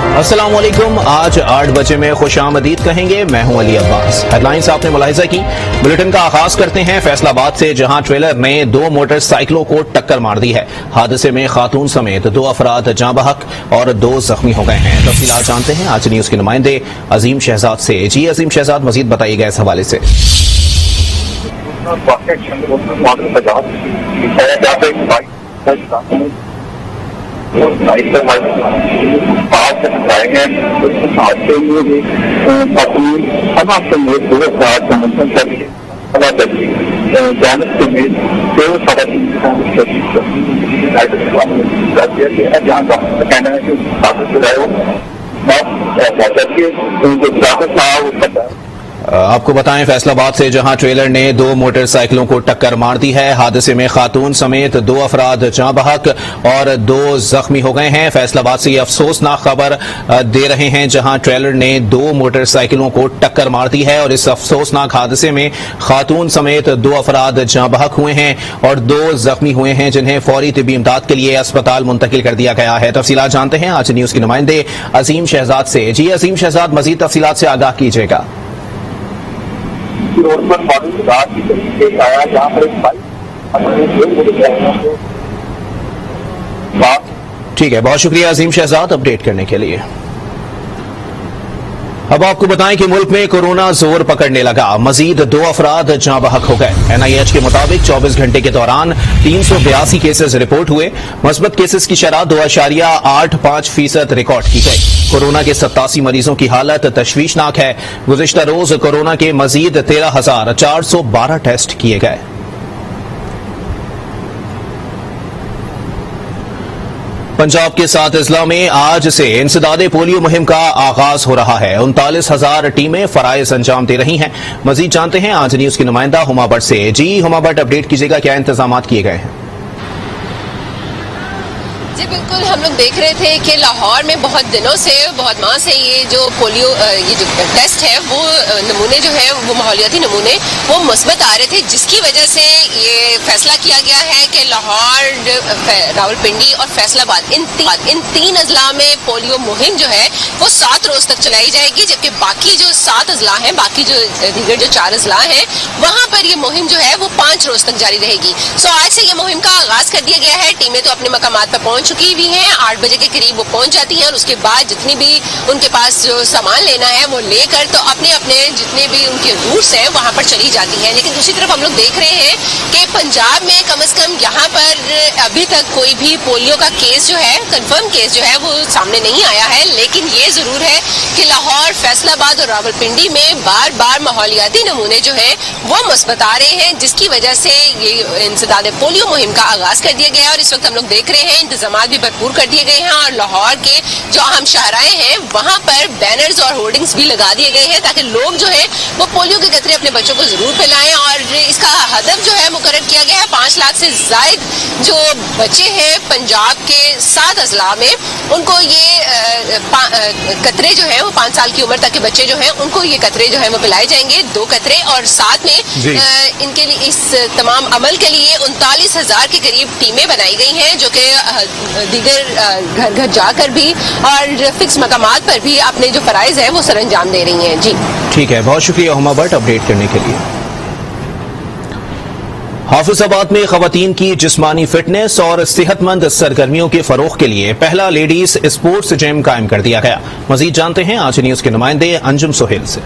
अस्सलाम वालेकुम। आज 8 बजे में खुश आमदीद कहेंगे। मैं हूं अली अब्बास। हेडलाइंस आपने मुलाहिजा की। बुलेटिन का आगाज करते हैं फैसलाबाद से, जहां ट्रेलर ने 2 मोटरसाइकिलों को टक्कर मार दी है। हादसे में खातून समेत 2 अफराद जाँ बहक और 2 जख्मी हो गए हैं। तफसीलात जानते हैं आज न्यूज के नुमाइंदे अजीम शहजाद से। जी अजीम शहजाद, मजीद बताइएगा इस हवाले से। आपको बताएं फैसलाबाद से, जहां ट्रेलर ने 2 मोटरसाइकिलों को टक्कर मार दी है। हादसे में खातून समेत 2 अफराद जाँ बहक और 2 जख्मी हो गए हैं। फैसलाबाद से ये अफसोसनाक खबर दे रहे हैं, जहां ट्रेलर ने 2 मोटरसाइकिलों को टक्कर मार दी है और इस अफसोसनाक हादसे में खातून समेत 2 अफराद जाँ बहक हुए हैं और 2 जख्मी हुए हैं, जिन्हें फौरी तिब्बी इमदाद के लिए अस्पताल मुंतकिल कर दिया गया है। तफसीलात जानते हैं आज न्यूज के नुमाइंदे अजीम शहजाद से। जी अजीम शहजाद, मजीद तफसीलात से आगाह कीजिएगा। रोड पर मौजूद रात की तरीके आया, जहाँ पर एक बाइक। ठीक है, बहुत शुक्रिया अजीम शहजाद अपडेट करने के लिए। अब आपको बताएं कि मुल्क में कोरोना जोर पकड़ने लगा। मजीद 2 अफराद जाँ बहक हो गए। NIH के मुताबिक 24 घंटे के दौरान 382 केसेस रिपोर्ट हुए। मस्बत केसेस की शरह 2.85% रिकॉर्ड की गई। कोरोना के 87 मरीजों की हालत तशवीशनाक है। गुज़िश्ता रोज कोरोना के मजीद 13,412 टेस्ट किए गए। पंजाब के 7 अजला में आज से इंसदादे पोलियो मुहिम का आगाज हो रहा है। 39,000 टीमें फराइज अंजाम दे रही हैं। मजीद जानते हैं आज न्यूज की नुमाइंदा हुमा भट्ट से। जी हुमा भट्ट, अपडेट कीजिएगा, क्या इंतजाम किए गए हैं? जी बिल्कुल, हम लोग देख रहे थे कि लाहौर में बहुत दिनों से, बहुत माह से ये जो पोलियो ये जो टेस्ट है, वो नमूने जो है, वो माहौलियाती नमूने वो मुस्बत आ रहे थे, जिसकी वजह से ये फैसला किया गया है कि लाहौर, रावलपिंडी और फैसलाबाद इन 3 अजला में पोलियो मुहिम जो है वो 7 रोज तक चलाई जाएगी, जबकि बाकी जो 7 अजला हैं, बाकी जो दीगर जो 4 अजला हैं, वहां पर ये मुहिम जो है वो 5 रोज तक जारी रहेगी। सो आज से ये मुहिम का आगाज कर दिया गया है। टीमें तो अपने मकामात पर पहुंच चुकी हुई हैं। 8 बजे के करीब वो पहुंच जाती हैं और उसके बाद जितनी भी उनके पास जो सामान लेना है वो लेकर तो अपने अपने जितने भी उनके रूट्स हैं वहां पर चली जाती हैं। लेकिन दूसरी तरफ हम लोग देख रहे हैं कि पंजाब में कम से कम यहाँ पर अभी तक कोई भी पोलियो का केस जो है, कंफर्म केस जो है, वो सामने नहीं आया है। लेकिन ये जरूर है कि लाहौर, फैसलाबाद और रावलपिंडी में बार बार माहौलियाती नमूने जो है वो मुस्बत आ रहे हैं, जिसकी वजह से ये इंसदादे पोलियो मुहिम का आगाज कर दिया गया। और इस वक्त हम लोग देख रहे हैं इंतजाम भी भरपूर कर दिए गए हैं और लाहौर के जो अहम शाहराएं हैं वहां पर बैनर्स और होर्डिंग्स भी लगा दिए गए हैं, ताकि लोग जो है वो पोलियो के कतरे अपने बच्चों को जरूर पिलाएं। और इसका हदफ जो है मुकर्रर किया गया है 5 लाख से जायद जो बच्चे हैं पंजाब के 7 अजला में, उनको ये कतरे जो है वो 5 साल की उम्र तक के बच्चे जो हैं उनको ये कतरे जो है वो पिलाए जाएंगे, 2 कतरे। और साथ में इनके लिए, इस तमाम अमल के लिए 39,000 के करीब टीमें बनाई गई हैं, जो कि दीगर घर घर जाकर भी और फिक्स मकामात पर भी अपने जो फराइज है वो सरअंजाम दे रही हैं। जी ठीक है, बहुत शुक्रिया हुमा भट्ट अपडेट करने के लिए। हाफिजाबाद में खवातीन की जिस्मानी फिटनेस और सेहतमंद सरगर्मियों के फरोग के लिए पहला लेडीज स्पोर्ट्स जिम कायम कर दिया गया। मजीद जानते हैं आज न्यूज के नुमाइंदे अंजुम सोहेल से।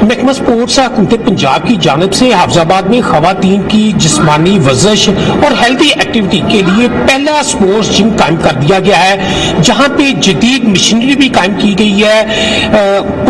महकमा स्पोर्ट्स हुकूमत पंजाब की जानिब से हाफिजाबाद में खवातीन की जिस्मानी वर्जिश और हेल्थी एक्टिविटी के लिए पहला स्पोर्ट्स जिम कायम कर दिया गया है, जहां पे जदीद मशीनरी भी कायम की गई है।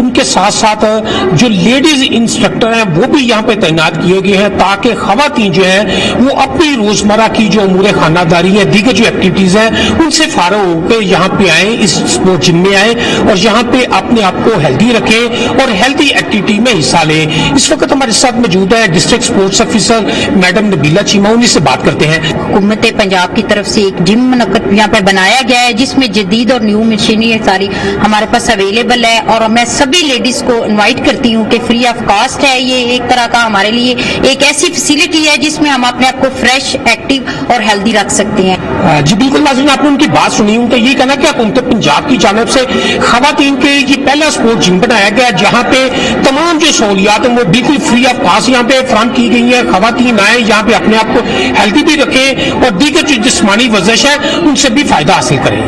उनके साथ साथ जो लेडीज इंस्ट्रक्टर हैं वो भी यहाँ पे तैनात किए गए हैं, ताकि खवातीन जो है वो अपनी रोजमर्रा की जो उमूर खानादारी है, दीगर जो एक्टिविटीज हैं, उनसे फारग होकर यहाँ पे आए, इस स्पोर्ट्स जिम में आए और यहाँ पे अपने आप को हेल्थी रखें और हेल्थी एक्टिविटी में हिस्सा लें। इस वक्त हमारे साथ मौजूद है district sports officer madam Nabila Cheema, उन्हीं से बात करते हैं। हुकूमत पंजाब की तरफ से एक जिम यहाँ पे बनाया गया है जिसमें जदीद और न्यू मशीनरी सारी हमारे पास अवेलेबल है, और मैं सभी लेडीज को इनवाइट करती हूँ कि फ्री ऑफ कॉस्ट है। ये एक तरह का हमारे लिए एक ऐसी फैसिलिटी है जिसमें हम अपने आप को फ्रेश, एक्टिव और हेल्दी रख सकते हैं। जी बिल्कुल नाज़रीन, आपने उनकी बात सुनी। उनका ये कहना कि हुकूमत पंजाब की जानिब से खवातीन के ये पहला स्पोर्ट जिम बनाया गया जहाँ पे तमाम जो सहूलियात हैं वो बिल्कुल फ्री ऑफ कॉस्ट यहाँ पे फराहम की गई है। खवातीन आए यहाँ पे अपने आप को हेल्दी भी रखें और दीगर जो जिस्मानी वर्जिश है उनसे भी फायदा हासिल करें।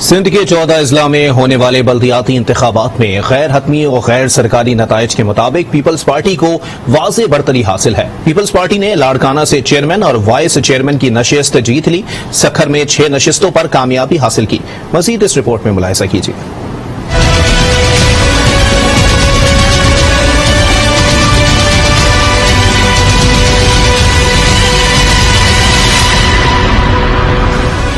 सिंध के 14 अजला में होने वाले बल्दियाती इंतखाबात में गैर हतमी और गैर सरकारी नताइज के मुताबिक पीपल्स पार्टी को वाज़े बरतरी हासिल है। पीपल्स पार्टी ने लाड़काना से चेयरमैन और वाइस चेयरमैन की नशिस्त जीत ली। सखर में 6 नशिस्तों पर कामयाबी हासिल की। मज़ीद इस रिपोर्ट में मुलाहिजा कीजिए।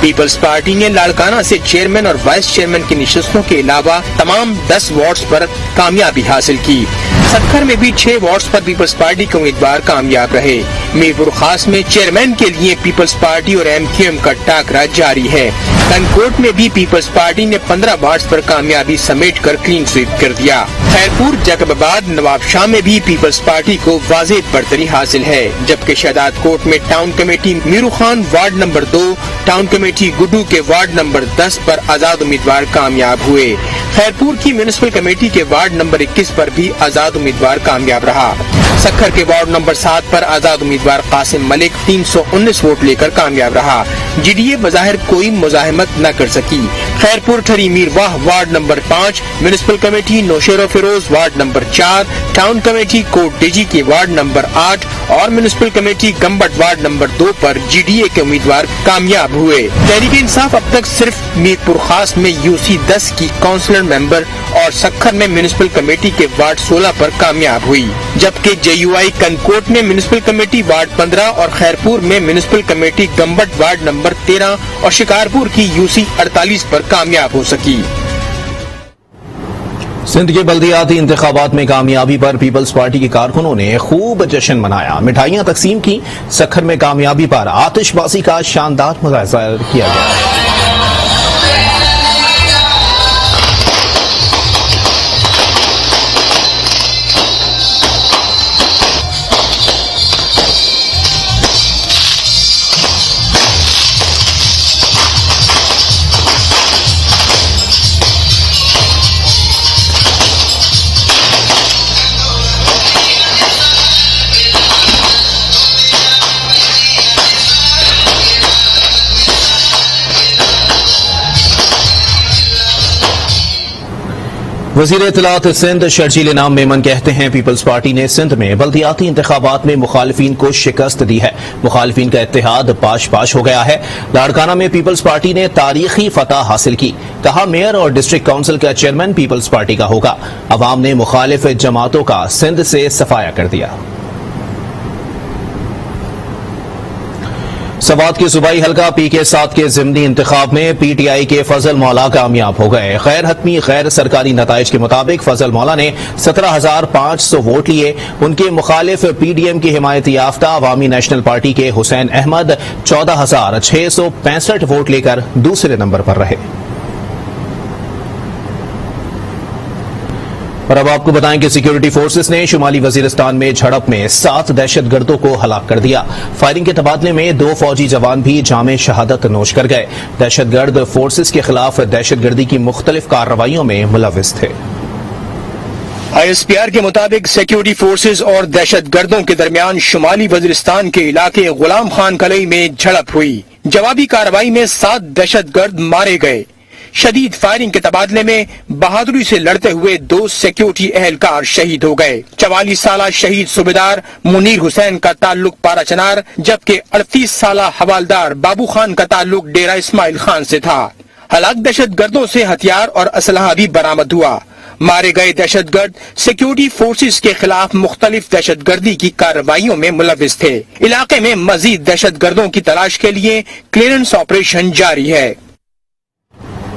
पीपल्स पार्टी ने लाड़काना से चेयरमैन और वाइस चेयरमैन की नशिस्तों के अलावा तमाम 10 वार्ड्स पर कामयाबी हासिल की। सखर में भी 6 वार्ड्स पर पीपल्स पार्टी के उम्मीदवार कामयाब रहे। मीरपुर खास में चेयरमैन के लिए पीपल्स पार्टी और एमक्यूएम का टाकरा जारी है। कनकोट में भी पीपल्स पार्टी ने 15 वार्ड्स पर कामयाबी समेट कर क्लीन स्वीप कर दिया। खैरपुर, जैकबाबाद, नवाबशाह में भी पीपल्स पार्टी को वाज़े बरतरी हासिल है, जबकि शहदाद कोट में town committee Miro Khan ward number 2, town committee Guddu के वार्ड नंबर 10 पर आजाद उम्मीदवार कामयाब हुए। खैरपुर की म्यूनिसिपल कमेटी के वार्ड नंबर 21 पर भी आजाद उम्मीदवार कामयाब रहा। सखर के वार्ड नंबर 7 पर आजाद उम्मीदवार कासिम मलिक 319 वोट लेकर कामयाब रहा। जीडीए बज़ाहिर कोई मुज़ाहिमत न कर सकी। Khairpur Thari Mirwah ward number 5, municipal committee Naushahro Feroze ward number 4, town committee Kot Diji के वार्ड नंबर 8 और municipal committee Gambat ward number 2 पर जीडीए के उम्मीदवार कामयाब हुए। तहरीक इंसाफ अब तक सिर्फ मीरपुर खास में यूसी 10 की काउंसिलर मेंबर और सखर में म्यूनिसिपल कमेटी के वार्ड 16 पर कामयाब हुई, जबकि जेयूआई कनकोट में म्यूनिसिपल कमेटी वार्ड 15 और खैरपुर में municipal committee Gambat ward number 13 और शिकारपुर की यूसी 48 पर कामयाब हो सकी। सिंध के बल्दियाती इंतखाबात में कामयाबी पर पीपल्स पार्टी के कारकुनों ने खूब जश्न मनाया, मिठाइयां तकसीम की। सखर में कामयाबी पर आतिशबाजी का शानदार मुजाहरा किया गया। वज़ीर इत्तलात सिंध शर्जील इनाम मेमन कहते हैं पीपल्स पार्टी ने सिंध में बल्दियाती इंतखाबात में मुखालिफिन को शिकस्त दी है। मुखालिफिन का इत्तेहाद पाश पाश हो गया है। लाड़काना में पीपल्स पार्टी ने तारीखी फतह हासिल की। कहा मेयर और डिस्ट्रिक्ट काउंसिल का चेयरमैन पीपल्स पार्टी का होगा। अवाम ने मुखालिफ जमातों का सिंध से सफाया कर दिया। सवात के सूबाई हल्का PK7 के ज़िमनी इंतखाब में PTI के फजल मौला कामयाब हो गए। गैर हतमी गैर सरकारी नताइज के मुताबिक फजल मौला ने 17,500 वोट लिए। उनके मुखालिफ PDM की हिमायत याफ्ता अवामी नेशनल पार्टी के हुसैन अहमद 14,665 वोट लेकर दूसरे नंबर पर रहे। और अब आपको बताएं कि सिक्योरिटी फोर्सेस ने शुमाली वजीरिस्तान में झड़प में 7 दहशतगर्दों को हलाक कर दिया। फायरिंग के तबादले में 2 फौजी जवान भी जामे शहादत नोश कर गए। दहशतगर्द फोर्सेस के खिलाफ दहशतगर्दी की मुख्तलिफ कार्रवाइयों में मुलविस थे। ISPR के मुताबिक सिक्योरिटी फोर्सेस और दहशतगर्दों के दरमियान शुमाली वजीरिस्तान के इलाके गुलाम खान कलई में झड़प हुई। जवाबी कार्रवाई में 7 दहशतगर्द मारे गए। شدید فائرنگ کے تبادلے میں بہادری سے لڑتے ہوئے 2 سیکیورٹی اہلکار شہید ہو گئے۔ 44 سالہ شہید صوبیدار منیر حسین کا تعلق پارا چنار، جبکہ 38 سالہ حوالدار بابو خان کا تعلق ڈیرہ اسماعیل خان سے تھا۔ ہلاک دہشت گردوں سے ہتھیار اور اسلحہ بھی برآمد ہوا۔ مارے گئے دہشت گرد سیکیورٹی فورسز کے خلاف مختلف دہشت گردی کی کارروائیوں میں ملوث تھے۔ علاقے میں مزید دہشت گردوں کی تلاش کے لیے کلیئرنس آپریشن جاری ہے۔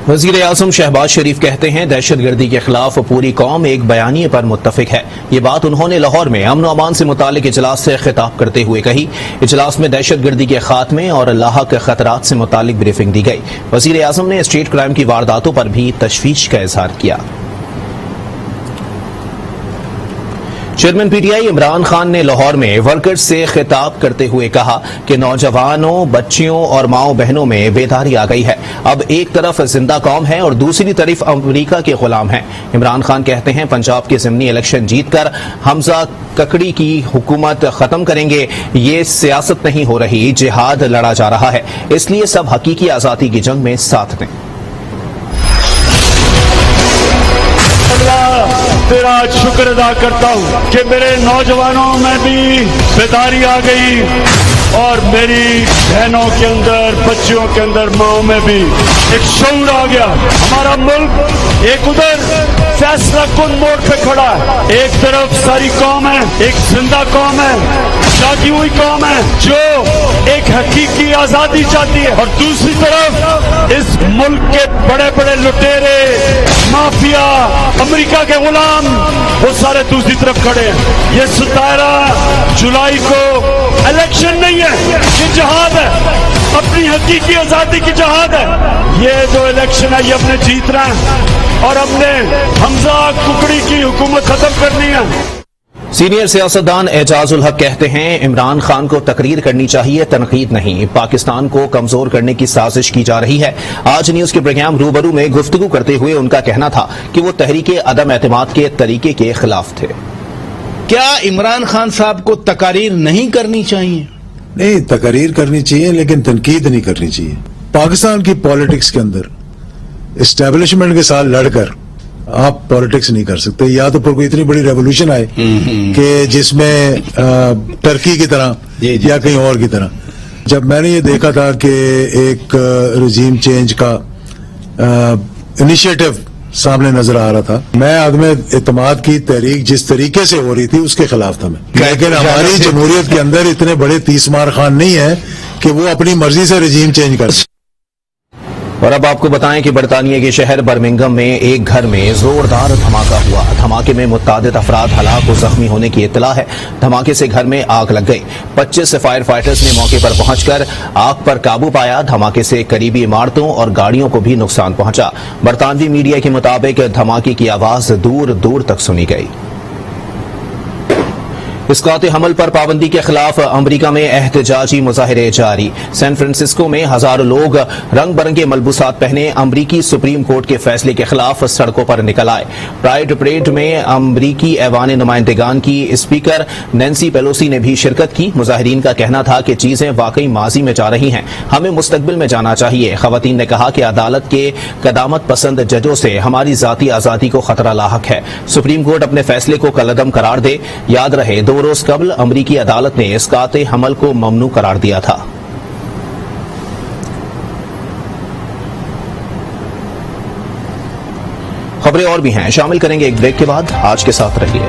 وزیر اعظم شہباز شریف کہتے ہیں دہشت گردی کے خلاف پوری قوم ایک بیانیے پر متفق ہے۔ یہ بات انہوں نے لاہور میں امن و امان سے متعلق اجلاس سے خطاب کرتے ہوئے کہی۔ اجلاس میں دہشت گردی کے خاتمے اور لاحق خطرات سے متعلق بریفنگ دی گئی۔ وزیر اعظم نے اسٹریٹ کرائم کی وارداتوں پر بھی تشویش کا اظہار کیا۔ Chairman P T I Imran Khan نے لاہور میں ورکرز سے خطاب کرتے ہوئے کہا کہ نوجوانوں، بچیوں اور ماؤں بہنوں میں بیداری آ گئی ہے۔ اب ایک طرف زندہ قوم ہے اور دوسری طرف امریکہ کے غلام ہیں۔ عمران خان کہتے ہیں پنجاب کے ضمنی الیکشن جیت کر حمزہ ککڑی کی حکومت ختم کریں گے۔ یہ سیاست نہیں ہو رہی، جہاد لڑا جا رہا ہے، اس لیے سب حقیقی آزادی کی جنگ میں ساتھ دیں۔ تیرا شکر ادا کرتا ہوں کہ میرے نوجوانوں میں بھی بیداری آ گئی اور میری بہنوں کے اندر، بچیوں کے اندر، ماؤں میں بھی ایک شعور آ گیا۔ ہمارا ملک ایک ادھر فیصلہ کن موڑ پہ کھڑا ہے، ایک طرف ساری قوم ہے، ایک زندہ قوم ہے، جاگی ہوئی قوم ہے جو ایک حقیقی آزادی چاہتی ہے، اور دوسری طرف اس ملک کے بڑے بڑے لٹیرے، مافیا، امریکہ کے غلام، وہ سارے دوسری طرف کھڑے ہیں۔ یہ 17 جولائی کو الیکشن نہیں ہے، یہ جہاد ہے، اپنی حقیقی آزادی کی جہاد ہے۔ یہ جو الیکشن ہے یہ ہم نے جیتنا ہے اور ہم نے حمزہ ککڑی کی حکومت ختم کرنی ہے۔ سینئر سیاستدان اعجاز الحق کہتے ہیں عمران خان کو تقریر کرنی چاہیے، تنقید نہیں۔ پاکستان کو کمزور کرنے کی سازش کی جا رہی ہے۔ آج نیوز کے پروگرام روبرو میں گفتگو کرتے ہوئے ان کا کہنا تھا کہ وہ تحریک عدم اعتماد کے طریقے کے خلاف تھے۔ کیا عمران خان صاحب کو تقاریر نہیں کرنی چاہیے؟ نہیں، تقاریر کرنی چاہیے لیکن تنقید نہیں کرنی چاہیے۔ پاکستان کی پالیٹکس کے اندر اسٹیبلشمنٹ کے ساتھ لڑ کر آپ پالیٹکس نہیں کر سکتے، یا تو پھر کوئی اتنی بڑی ریولوشن آئے کہ جس میں ٹرکی کی طرح یا کہیں اور کی طرح۔ جب میں نے یہ دیکھا تھا کہ ایک رجیم چینج کا انیشیٹو سامنے نظر آ رہا تھا، میں عدم اعتماد کی تحریک جس طریقے سے ہو رہی تھی اس کے خلاف تھا میں، لیکن ہماری جمہوریت کے اندر اتنے بڑے تیسمار خان نہیں ہیں کہ وہ اپنی مرضی سے رجیم چینج کر سکتے۔ اور اب آپ کو بتائیں کہ برطانیہ کے شہر برمنگم میں ایک گھر میں زوردار دھماکہ ہوا۔ دھماکے میں متعدد افراد ہلاک و زخمی ہونے کی اطلاع ہے۔ دھماکے سے گھر میں آگ لگ گئی۔ 25 فائر فائٹرز نے موقع پر پہنچ کر آگ پر قابو پایا۔ دھماکے سے قریبی عمارتوں اور گاڑیوں کو بھی نقصان پہنچا۔ برطانوی میڈیا کے مطابق دھماکے کی آواز دور دور تک سنی گئی۔ اسقاط حمل پر پابندی کے خلاف امریکہ میں احتجاجی مظاہرے جاری۔ سین فرانسسکو میں ہزاروں لوگ رنگ برنگے ملبوسات پہنے امریکی سپریم کورٹ کے فیصلے کے خلاف سڑکوں پر نکل آئے۔ پرائڈ پریڈ میں امریکی ایوان نمائندگان کی اسپیکر نینسی پیلوسی نے بھی شرکت کی۔ مظاہرین کا کہنا تھا کہ چیزیں واقعی ماضی میں جا رہی ہیں، ہمیں مستقبل میں جانا چاہیے۔ خواتین نے کہا کہ عدالت کے قدامت پسند ججوں سے ہماری ذاتی آزادی کو خطرہ لاحق ہے۔ سپریم کورٹ اپنے فیصلے کو کالعدم قرار دے۔ یاد رہے 2 روز قبل امریکی عدالت نے اسقاط حمل کو ممنوع قرار دیا تھا۔ خبریں اور بھی ہیں، شامل کریں گے ایک بریک کے بعد۔ آج کے ساتھ رہیے۔